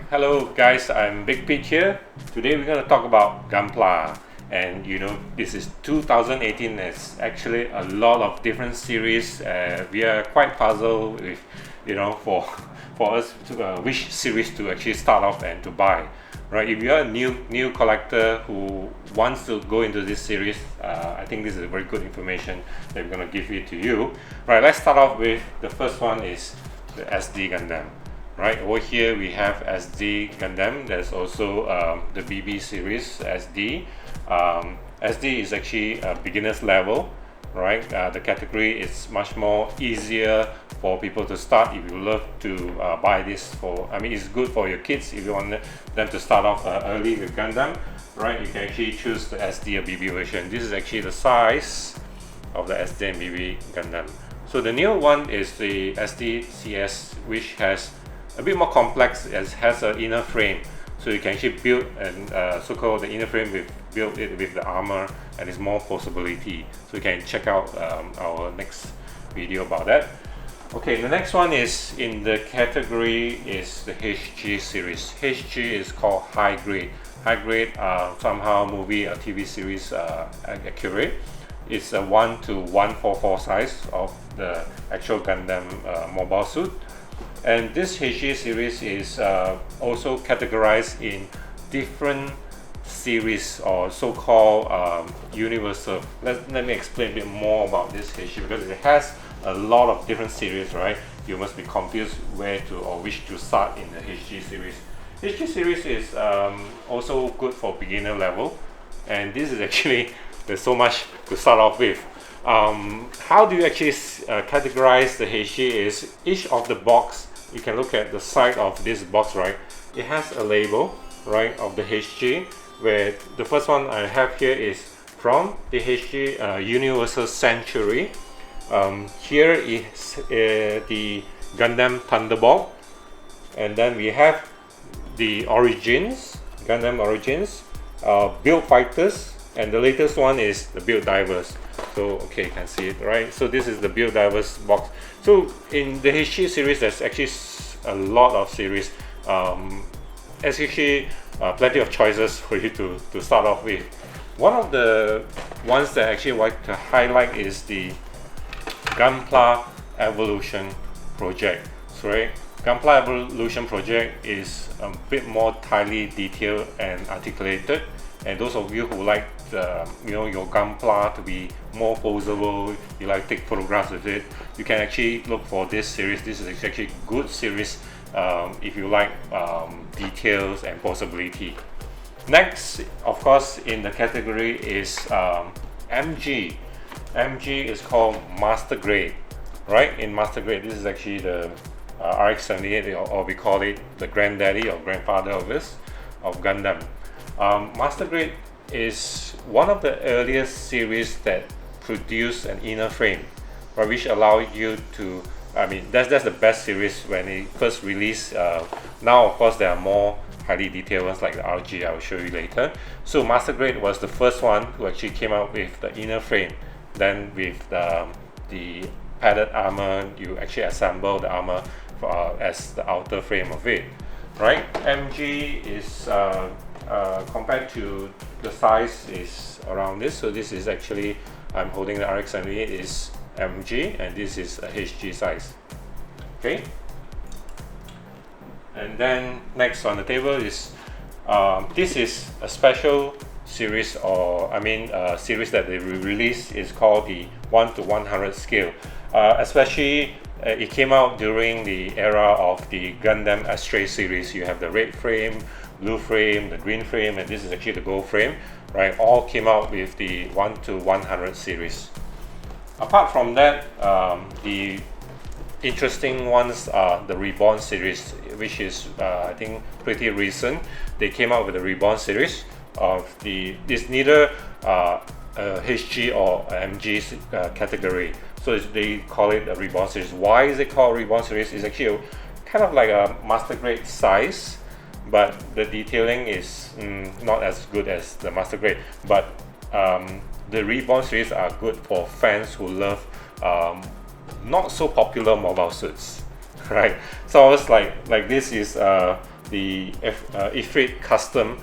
Hello guys, I'm Big Pete here. Today we're going to talk about Gunpla, and this is 2018. It's actually a lot of different series. We are quite puzzled with for us to which series to actually start off and to buy. Right, if you're a new collector who wants to go into this series, I think this is a very good information that we're going to give it to you. Right, let's start off with the first one is the SD Gundam. Right, over here we have SD Gundam. There's also the BB series SD. SD is actually a beginner's level. Right, the category is much more easier for people to start if you love to buy this for. I mean, it's good for your kids if you want them to start off early with Gundam. Right, you can actually choose the SD or BB version. This is actually the size of the SD and BB Gundam. So the new one is the SD CS, which has a bit more complex. It has an inner frame, so you can actually build and so-called the inner frame build it with the armor, and it's more possibility. So you can check out our next video about that. Okay, the next one is in the category is the HG series. HG is called high grade. High grade somehow movie or TV series accurate. It's a 1:144 size of the actual Gundam mobile suit. And this HG series is also categorized in different series or so-called universal. Let me explain a bit more about this HG, because it has a lot of different series, right? You must be confused where to or which to start in the HG series. HG series is also good for beginner level, and this is actually there's so much to start off with. How do you actually categorize the HG is each of the box. You can look at the side of this box, right? It has a label, right, of the HG, where the first one I have here is from the HG Universal Century. Here is the Gundam Thunderbolt, and then we have the Origins, Gundam Origins, Build Fighters, and the latest one is the Build Divers. So okay, you can see it, right? So this is the Build Divers box. So in the HG series, there's actually a lot of series. There's actually plenty of choices for you to start off with. One of the ones that I actually like to highlight is the Gunpla Evolution Project. So right, Gunpla Evolution Project is a bit more tightly detailed and articulated. And those of you who like your Gunpla to be more posable, you like to take photographs with it, you can actually look for this series. This is actually a good series if you like details and possibility. Next, of course, in the category is MG. MG is called Master Grade, right? In Master Grade, this is actually the RX-78, or we call it the granddaddy or grandfather of Gundam. Master Grade is one of the earliest series that produced an inner frame, right, which allowed you to, I mean, that's the best series when it first released. Now, of course, there are more highly detailed ones like the RG. I will show you later. So Master Grade was the first one who actually came out with the inner frame. Then with the padded armor, you actually assemble the armor as the outer frame of it, right? MG is compared to the size is around this. So this is actually, I'm holding the RX-78 is MG, and this is a HG size. Okay. And then next on the table is this is a special series, or I mean series that they released is called the 1:100 scale. Especially it came out during the era of the Gundam Astray series. You have the red frame, blue frame, the green frame, and this is actually the gold frame, right? All came out with the 1:100 series. Apart from that, the interesting ones are the Reborn series, which is I think pretty recent. They came out with the Reborn series of it's neither HG or MG category, so they call it a Reborn series. Why is it called Reborn series? It's actually kind of like a Master Grade size, but the detailing is not as good as the Master Grade. But the Reborn series are good for fans who love not so popular mobile suits, right? So I was like this is the Ifrit Custom,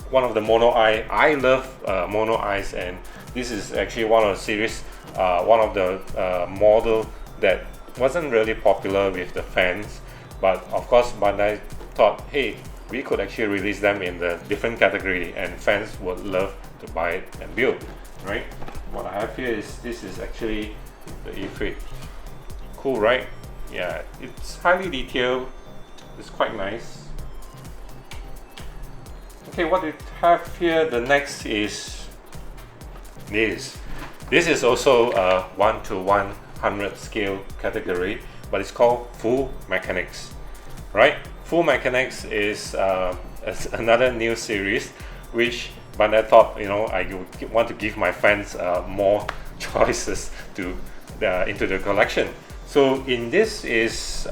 one of the mono eye. I love mono eyes, and this is actually one of the series, one of the model that wasn't really popular with the fans, but of course Bandai thought, hey, we could actually release them in the different category and fans would love to buy it and build, right? What I have here is, this is actually the Ifrit. Cool, right? Yeah, it's highly detailed. It's quite nice. Okay, what we have here, the next is this. This is also a 1/100 scale category, but it's called Full Mechanics, right? Full Mechanics is another new series which Bandai thought, you know, I want to give my fans more choices to into the collection. So in this series,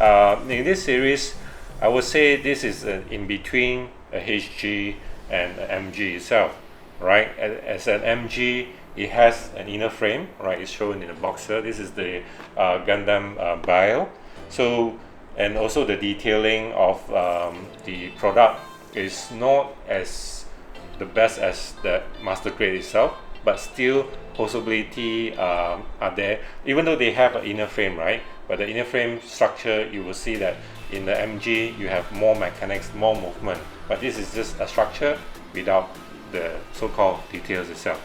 I would say this is in between a HG and a MG itself, right? As an MG, it has an inner frame, right? It's shown in the box here. This is the Gundam Bile. So, and also the detailing of the product is not as the best as the master grade itself, but still possibility are there, even though they have an inner frame, right? But the inner frame structure, you will see that in the MG you have more mechanics, more movement, but this is just a structure without the so-called details itself.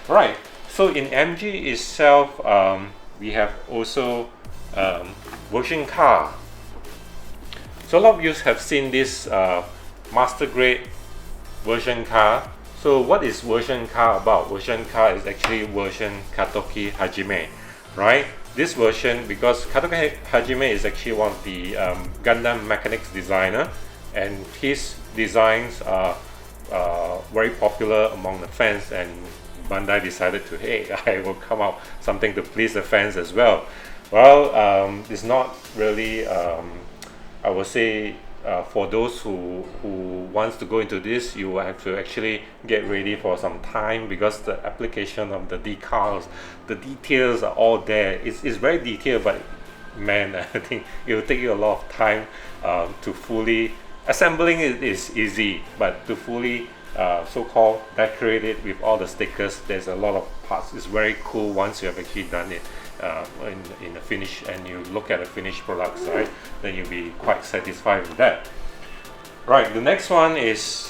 Right, so in MG itself, we have also version car. So a lot of you have seen this master grade version car. So what is version car about? Version car is actually version Katoki Hajime, right? This version, because Katoki Hajime is actually one of the Gundam Mechanics designer, and his designs are very popular among the fans, and Bandai decided to, hey, I will come out something to please the fans as well. Well, it's not really, I would say, for those who wants to go into this, you will have to actually get ready for some time, because the application of the decals, the details are all there. It's very detailed, but man, I think it will take you a lot of time to fully assembling it is easy, but to fully so-called decorate it with all the stickers, there's a lot of parts. It's very cool once you have actually done it in the finish, and you look at the finished products, right? Then you'll be quite satisfied with that. Right, the next one is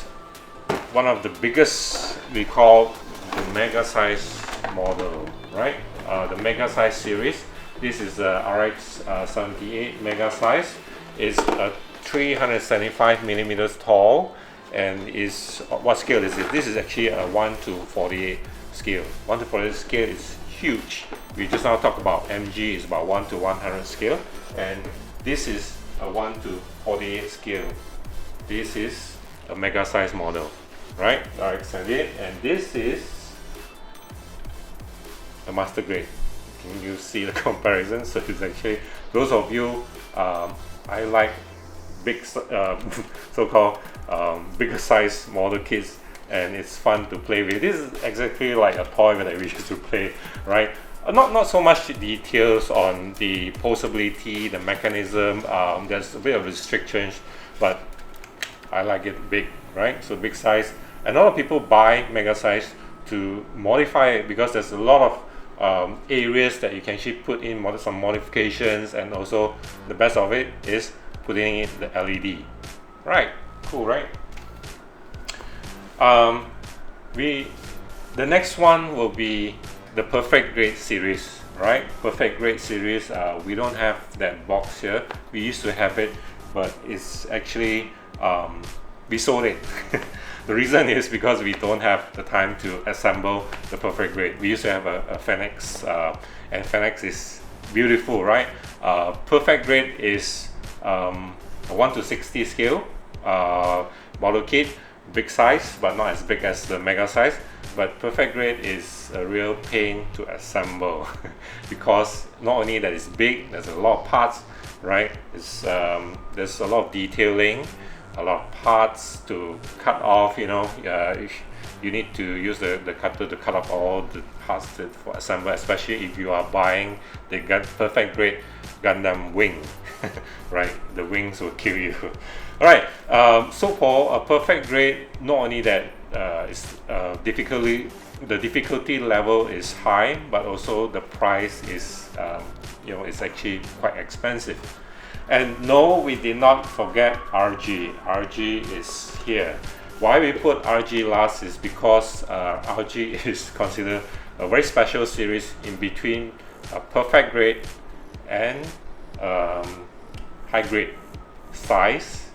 one of the biggest, we call the mega size model, right? The mega size series. This is the RX 78 mega size. It's a 375 millimeters tall, and is what scale is it? This is actually a 1/48 scale. 1/48 scale is huge. We just now talked about MG is about 1/100 scale, and this is a 1/48 scale. This is a mega size model, right? RX 78, and this is a master grade. Can you see the comparison? So it's actually, those of you, I like big so-called bigger size model kits, and it's fun to play with. This is exactly like a toy that we used to play, right? Not so much details on the posability, the mechanism. There's a bit of restrictions, but I like it big, right? So big size. And a lot of people buy mega size to modify it, because there's a lot of areas that you can actually put in some modifications, and also the best of it is putting in the LED. Right, cool, right? The next one will be the Perfect Grade series, right? Perfect Grade series, we don't have that box here. We used to have it, but it's actually, we sold it. The reason is because we don't have the time to assemble the Perfect Grade. We used to have a Phoenix, and Phoenix is beautiful, right? Perfect Grade is a 1/60 scale model kit, big size, but not as big as the mega size. But Perfect Grade is a real pain to assemble because not only that it's big, there's a lot of parts, right? It's there's a lot of detailing, a lot of parts to cut off, you know. you need to use the cutter to cut off all the parts for assembly, especially if you are buying the perfect grade Gundam wing. Right, the wings will kill you. Alright, so for a perfect grade, not only that the difficulty level is high, but also the price is it's actually quite expensive. And no, we did not forget RG. RG is here. Why we put RG last is because RG is considered a very special series in between a perfect grade and high grade size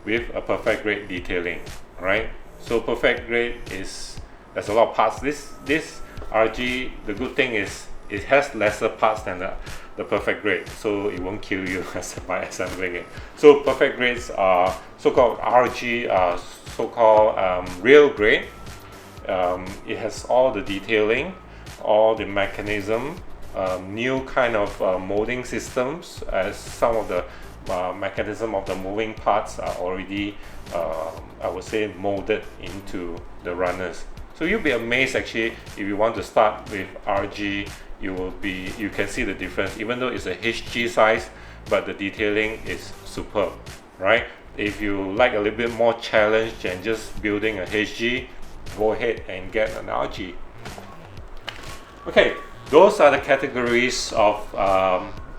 with a perfect grade detailing, right? So perfect grade there's a lot of parts. This RG, the good thing is it has lesser parts than the perfect grade, so it won't kill you by assembling it. So perfect grades are so-called RG, so-called real grade. It has all the detailing, all the mechanism, new kind of molding systems, as some of the mechanism of the moving parts are already I would say molded into the runners. So you'll be amazed actually if you want to start with RG. You can see the difference, even though it's a HG size, but the detailing is superb, right? If you like a little bit more challenge than just building a HG, go ahead and get an RG. Okay, those are the categories of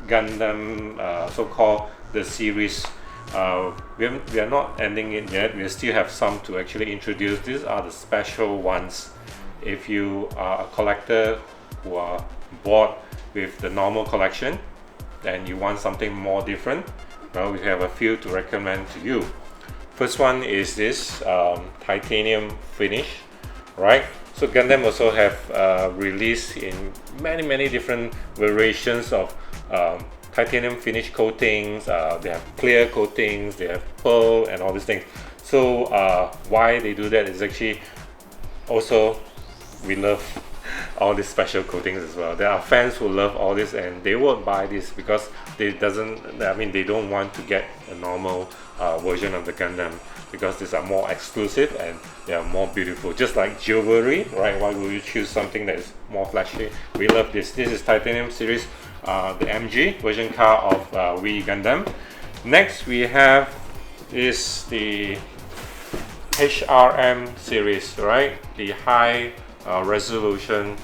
Gundam, so-called the series. We are not ending it yet. We still have some to actually introduce. These are the special ones. If you are a collector who are bored with the normal collection and you want something more different, well, we have a few to recommend to you. First one is this titanium finish, right? So Gundam also have released in many different variations of titanium finish coatings. They have clear coatings, they have pearl and all these things. So why they do that is actually also we love all these special coatings as well. There are fans who love all this and they won't buy this because they don't want to get a normal version of the Gundam, because these are more exclusive and they are more beautiful, just like jewelry, right? Why would you choose something that is more flashy? We love this. This is titanium series, the MG version car of V Gundam. Next we have is the HRM series, right? The high resolution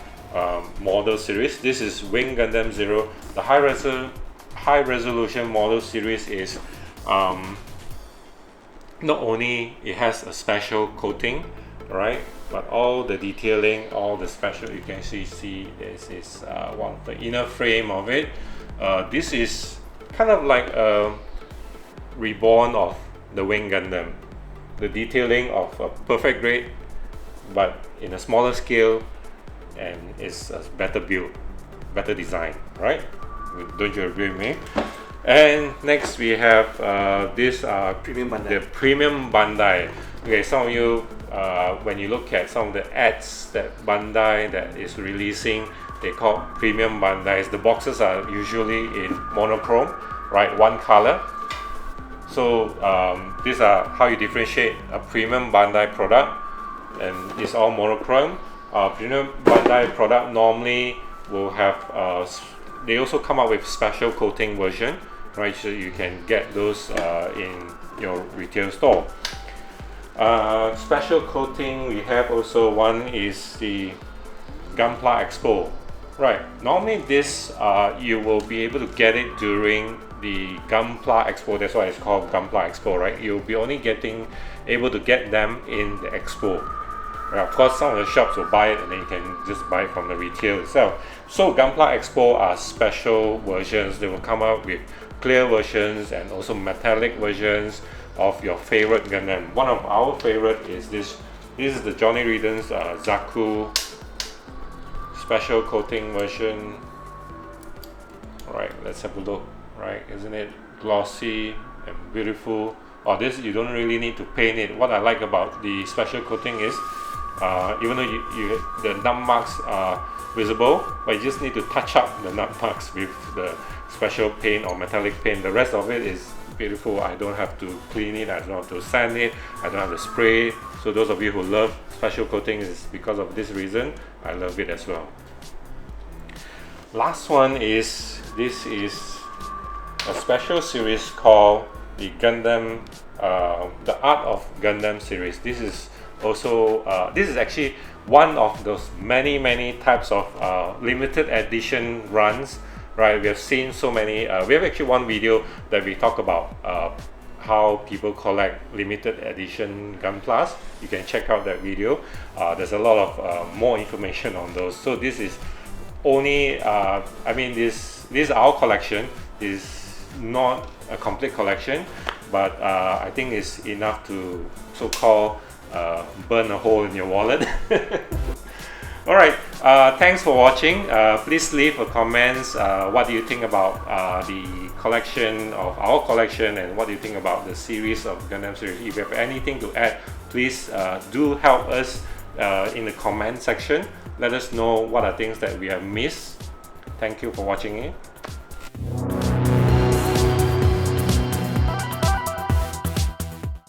model series. This is Wing Gundam Zero. The high resolution model series is not only it has a special coating, right, but all the detailing, all the special, you can see this is one of the inner frame of it. This is kind of like a reborn of the Wing Gundam. The detailing of a perfect grade, but in a smaller scale, and it's a better build, better design, right? Don't you agree with me? And next we have this Premium Bandai. The Premium Bandai. Okay, some of you when you look at some of the ads that Bandai that is releasing, they call Premium Bandai. The boxes are usually in monochrome, right? One color. So these are how you differentiate a Premium Bandai product, and it's all monochrome. Premium Bandai product normally will have they also come up with special coating version, right? So you can get those in your retail store. Special coating we have also, one is the Gunpla Expo, right? Normally this you will be able to get it during the Gunpla Expo. That's why it's called Gunpla Expo, right? You'll be only able to get them in the expo. Right? Of course, some of the shops will buy it and then you can just buy it from the retail itself. So Gunpla Expo are special versions. They will come out with clear versions and also metallic versions of your favorite Gundam. One of our favorite is this. This is the Johnny Reedon's Zaku special coating version. Alright, let's have a look. Right, isn't it glossy and beautiful? Or this, you don't really need to paint it. What I like about the special coating is even though the thumb marks are visible, but you just need to touch up the nut marks with the special paint or metallic paint. The rest of it is beautiful. I don't have to clean it, I don't have to sand it, I don't have to spray. So those of you who love special coating, is because of this reason. I love it as well. Last one is, this is a special series called the Gundam, the Art of Gundam series. This is also, this is actually one of those many types of limited edition runs. Right, we have seen so many. We have actually one video that we talk about how people collect limited edition Gunplas. You can check out that video. There's a lot of more information on those. So this is only, I mean, this is our collection. This is not a complete collection, but I think it's enough to so-called burn a hole in your wallet. Alright, thanks for watching. Please leave a comments. What do you think about the collection of our collection, and what do you think about the series of Gundam series? If you have anything to add, please do help us in the comment section. Let us know what are things that we have missed. Thank you for watching it.